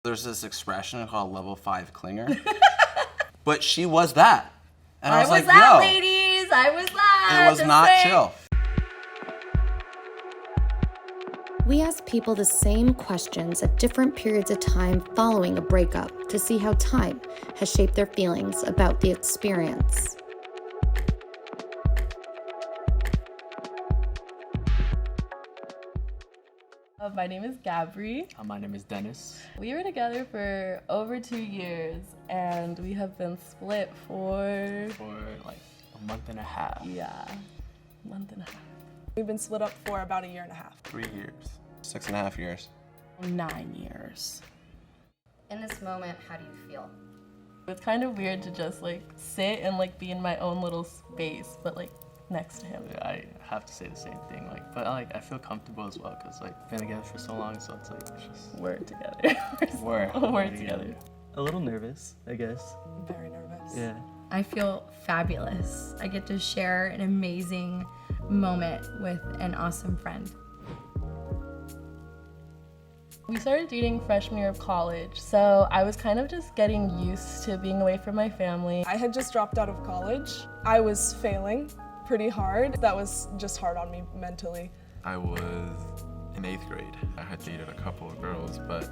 There's this expression called level 5 clinger. But she was that. And I was like, that, yo. Ladies. I was that. It was not chill. We ask people the same questions at different periods of time following a breakup to see how time has shaped their feelings about the experience. My name is Gabri. My name is Dennis. We were together for over 2 years, and we have been split for like a month and a half. Yeah, a month and a half. We've been split up for about a year and a half. 3 years. 6.5 years. 9 years. In this moment, how do you feel? It's kind of weird to just like sit and like be in my own little space, but like next to him. I have to say the same thing, but I feel comfortable as well, because been together for so long, so it's just We're together. We're together. A little nervous, I guess. Very nervous. Yeah. I feel fabulous. I get to share an amazing moment with an awesome friend. We started dating freshman year of college, so I was kind of just getting used to being away from my family. I had just dropped out of college. I was failing pretty hard. That was just hard on me mentally. I was in 8th grade. I had dated a couple of girls, but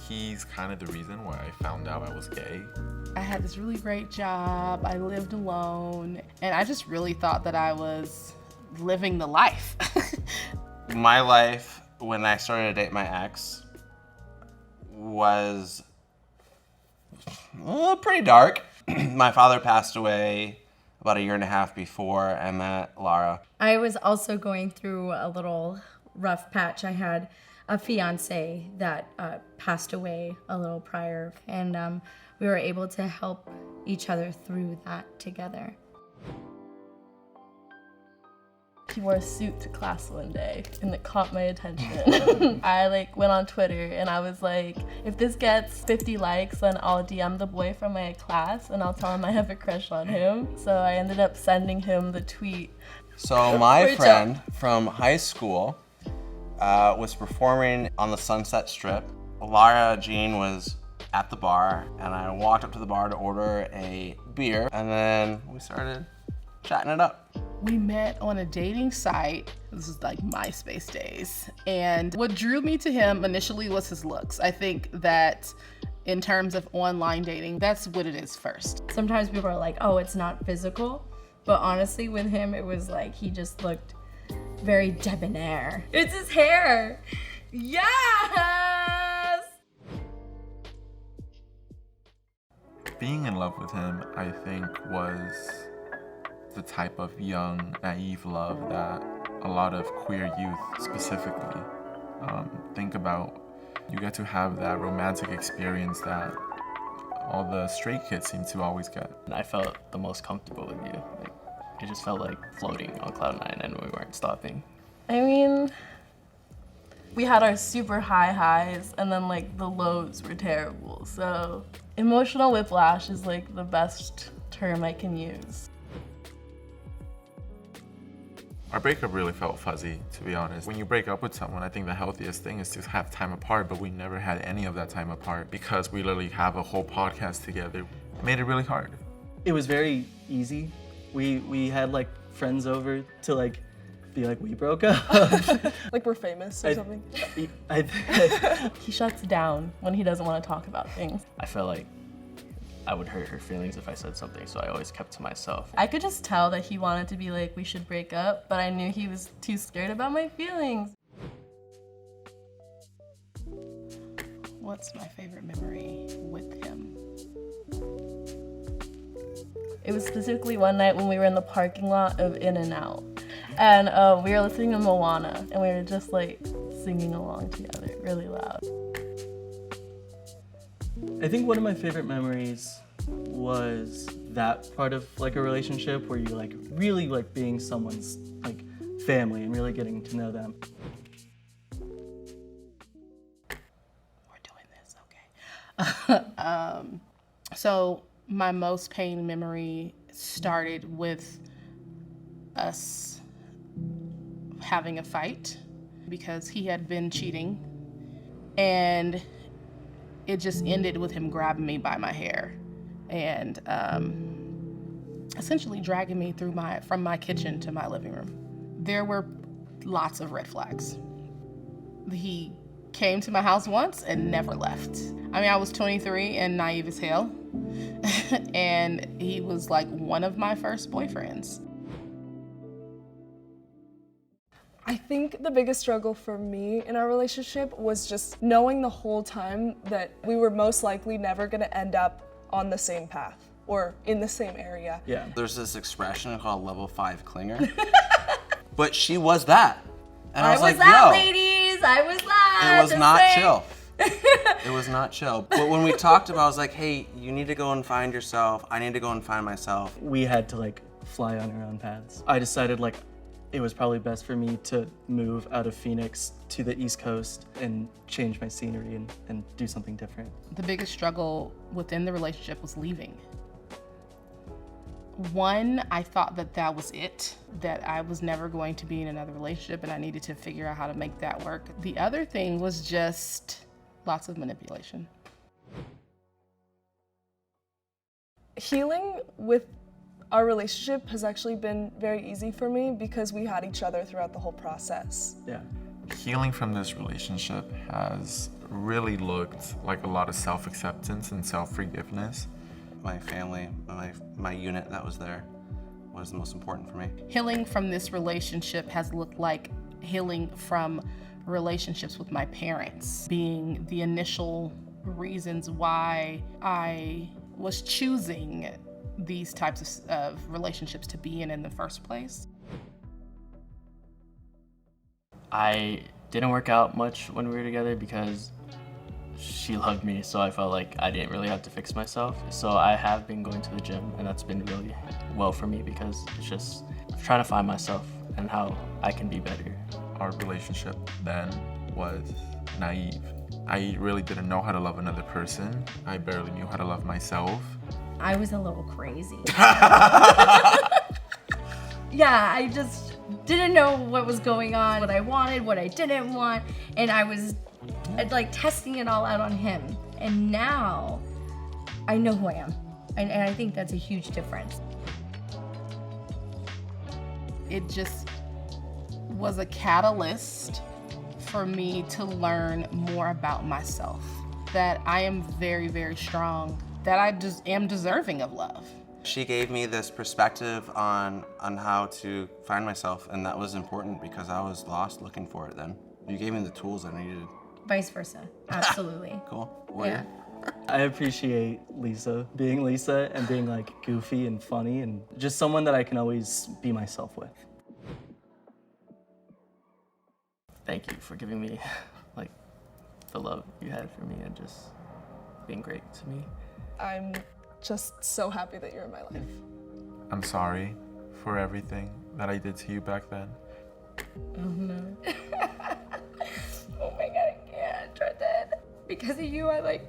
he's kind of the reason why I found out I was gay. I had this really great job, I lived alone, and I just really thought that I was living the life. My life, when I started to date my ex, was pretty dark. My father passed away about a year and a half before I met Lara. I was also going through a little rough patch. I had a fiance that passed away a little prior, and we were able to help each other through that together. He wore a suit to class one day, and it caught my attention. I went on Twitter, and I was like, if this gets 50 likes, then I'll DM the boy from my class, and I'll tell him I have a crush on him. So I ended up sending him the tweet. So my friend from high school was performing on the Sunset Strip. Lara Jean was at the bar, and I walked up to the bar to order a beer, and then we started chatting it up. We met on a dating site. This is like MySpace days. And what drew me to him initially was his looks. I think that in terms of online dating, that's what it is first. Sometimes people are like, oh, it's not physical. But honestly, with him, it was like he just looked very debonair. It's his hair. Yes! Being in love with him, I think, was the type of young, naive love that a lot of queer youth specifically think about. You get to have that romantic experience that all the straight kids seem to always get. And I felt the most comfortable with you. It just felt like floating on cloud 9, and we weren't stopping. I mean, we had our super high highs, and then the lows were terrible. So emotional whiplash is the best term I can use. Our breakup really felt fuzzy, to be honest. When you break up with someone, I think the healthiest thing is to have time apart, but we never had any of that time apart because we literally have a whole podcast together. It made it really hard. It was very easy. We had friends over to be like, we broke up. Like we're famous or something. He shuts down when he doesn't want to talk about things. I felt like I would hurt her feelings if I said something, so I always kept to myself. I could just tell that he wanted to be like, we should break up, but I knew he was too scared about my feelings. What's my favorite memory with him? It was specifically one night when we were in the parking lot of In-N-Out, and we were listening to Moana, and we were just singing along together really loud. I think one of my favorite memories was that part of a relationship where you really being someone's family and really getting to know them. We're doing this, okay. So my most pain memory started with us having a fight because he had been cheating, and it just ended with him grabbing me by my hair and essentially dragging me from my kitchen to my living room. There were lots of red flags. He came to my house once and never left. I mean, I was 23 and naive as hell. And he was like one of my first boyfriends. I think the biggest struggle for me in our relationship was just knowing the whole time that we were most likely never gonna end up on the same path or in the same area. Yeah. There's this expression called level 5 clinger. But she was that. And I was like, that, yo. ladies. I was that. It was not chill. It was not chill. But when we talked about it, I was like, hey, you need to go and find yourself. I need to go and find myself. We had to like fly on our own paths. I decided like it was probably best for me to move out of Phoenix to the East Coast and change my scenery and do something different. The biggest struggle within the relationship was leaving. One, I thought that was it, that I was never going to be in another relationship and I needed to figure out how to make that work. The other thing was just lots of manipulation. Healing with our relationship has actually been very easy for me because we had each other throughout the whole process. Yeah. Healing from this relationship has really looked like a lot of self-acceptance and self-forgiveness. My family, my unit that was there was the most important for me. Healing from this relationship has looked like healing from relationships with my parents, being the initial reasons why I was choosing these types of relationships to be in the first place. I didn't work out much when we were together because she loved me, so I felt like I didn't really have to fix myself. So I have been going to the gym, and that's been really well for me because it's just trying to find myself and how I can be better. Our relationship then was naive. I really didn't know how to love another person. I barely knew how to love myself. I was a little crazy. Yeah, I just didn't know what was going on, what I wanted, what I didn't want, and I was like testing it all out on him. And now I know who I am, and I think that's a huge difference. It just was a catalyst for me to learn more about myself, that I am very, very strong, that I just am deserving of love. She gave me this perspective on how to find myself, and that was important because I was lost looking for it then. You gave me the tools I needed. Vice versa, absolutely. Cool. Yeah. I appreciate Lisa being Lisa and being like goofy and funny and just someone that I can always be myself with. Thank you for giving me like the love you had for me and just being great to me. I'm just so happy that you're in my life. I'm sorry for everything that I did to you back then. Oh no. Oh my God, I can't, Jordan. Because of you, I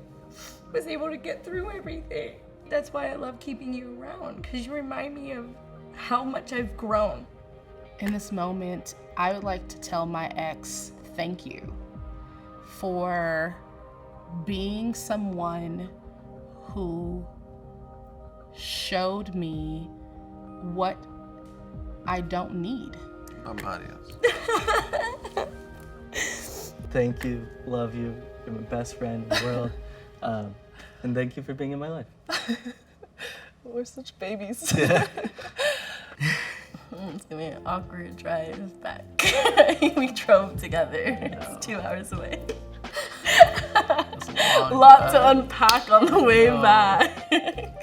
was able to get through everything. That's why I love keeping you around, because you remind me of how much I've grown. In this moment, I would like to tell my ex thank you for being someone who showed me what I don't need. Thank you, love you, you're my best friend in the world, and thank you for being in my life. We're such babies. Yeah. It's gonna be an awkward drive back. We drove together. It's 2 hours away. That's a long Lot to drive. unpack on the way back.